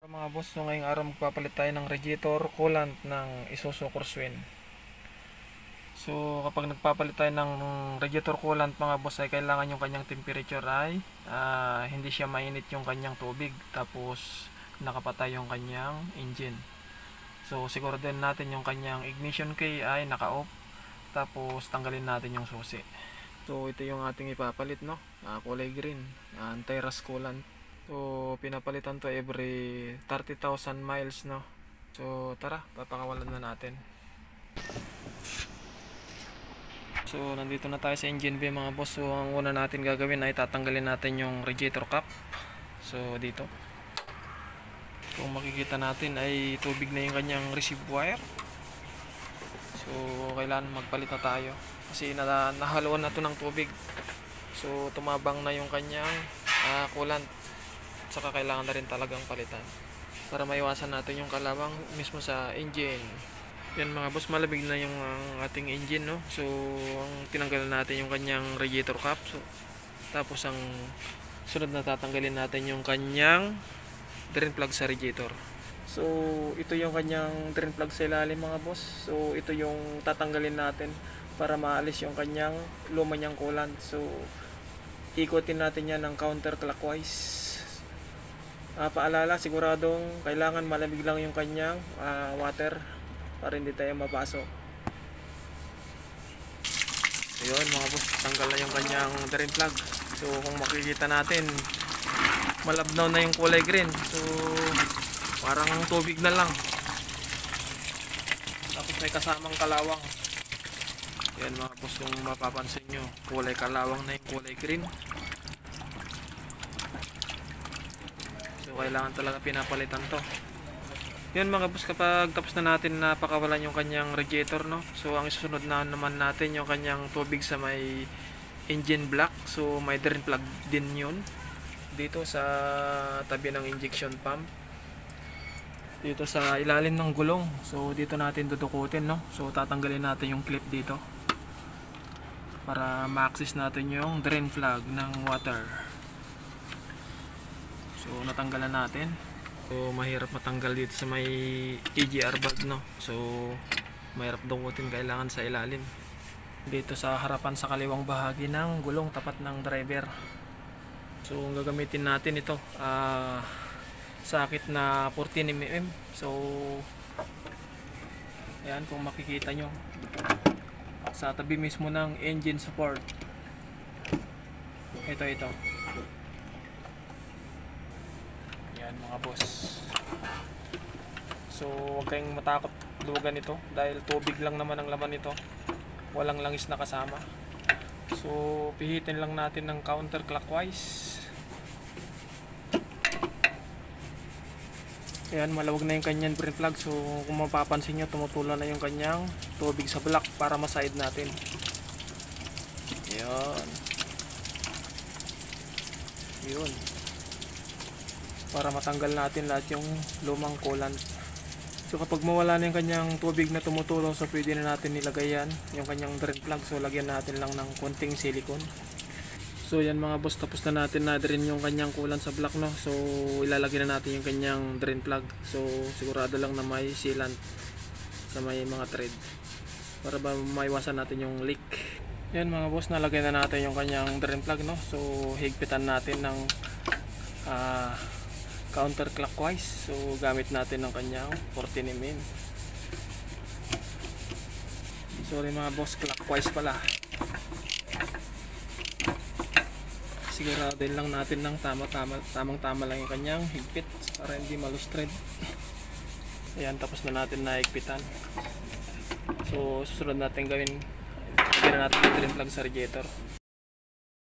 Mga boss, so ngayong araw magpapalit tayo ng radiator coolant ng Isuzu Crosswind. So kapag nagpapalit tayo ng radiator coolant mga boss, ay kailangan yung kanyang temperature ay hindi siya mainit yung kanyang tubig, tapos nakapatay yung kanyang engine. So siguro din natin yung kanyang ignition key ay naka-off, tapos tanggalin natin yung susi. So ito yung ating ipapalit, no? Kulay green, anti-rust coolant. So pinapalitan to every 30,000 miles, no? So tara, papakawalan na natin. So nandito na tayo sa engine bay mga boss. So ang una natin gagawin ay tatanggalin natin yung radiator cap. So dito, kung makikita natin ay tubig na yung kanyang receive wire. So kailangan magpalit na tayo kasi nahaluan na to ng tubig. So tumabang na yung kanyang coolant, saka kailangan na rin talagang palitan para maiwasan natin yung kalawang mismo sa engine. Yan mga boss, malamig na yung ating engine, no? So ang tinanggalan natin yung kanyang radiator cap. So tapos ang sunod na tatanggalin natin yung kanyang drain plug sa radiator. So ito yung kanyang drain plug sa ilalim mga boss. So ito yung tatanggalin natin para maalis yung kanyang luma niyang coolant. So ikutin natin yan ng counterclockwise. Paalala, siguradong kailangan malamig lang yung kanyang water para hindi tayo mapasok. Ayun mga boss, tanggal na yung kanyang drain plug. So kung makikita natin, malabnaw na yung kulay green. So parang tubig na lang, tapos may kasamang kalawang. Yan mga boss, kung mapapansin nyo, kulay kalawang na yung kulay green. So kailangan talaga pinapalitan to. Yan mga boss, kapag tapos na natin na pakawalan yung kanyang radiator, no? So ang susunod na naman natin yung kanyang tubig sa may engine block. So may drain plug din yun dito sa tabi ng injection pump, dito sa ilalim ng gulong. So dito natin dudukutin, no? So tatanggalin natin yung clip dito para ma-access natin yung drain plug ng water. So natanggalan natin. So mahirap matanggal dito sa may EGR valve, no? So mahirap dukutin, kailangan sa ilalim. Dito sa harapan sa kaliwang bahagi ng gulong tapat ng driver. So ang gagamitin natin ito, sakit na 14mm. So ayan, kung makikita nyo, sa tabi mismo ng engine support. Ito yan mga boss. So huwag kayong matakot luwagan ito dahil tubig lang naman ang laman nito, walang langis na kasama. So pihitin lang natin ng counterclockwise. Ayan, malawag na yung kanyang drain plug. So kung mapapansin nyo, tumutulo na yung kanyang tubig sa block para ma-side natin. Yun, para matanggal natin lahat yung lumang coolant. So kapag mawala na yung kanyang tubig na tumutulong, so pwede na natin nilagay yan, yung kanyang drain plug. So lagyan natin lang ng konting silicone. So yan mga boss, tapos na natin na drain yung kanyang coolant sa block, no? So ilalagay na natin yung kanyang drain plug. So sigurado lang na may sealant sa may mga thread para ba maiwasan natin yung leak. Yan mga boss, nalagay na natin yung kanyang drain plug, no? So higpitan natin ng counterclockwise. So gamit natin ng kanyang 14mm. Sorry mga boss, clockwise pala. Siguraduhin lang natin ng tamang-tama lang yung kanyang higpit para hindi malustred. Ayan, tapos na natin na higpitan. So susunod natin gawin, lagyan natin yung drain plug sa radiator.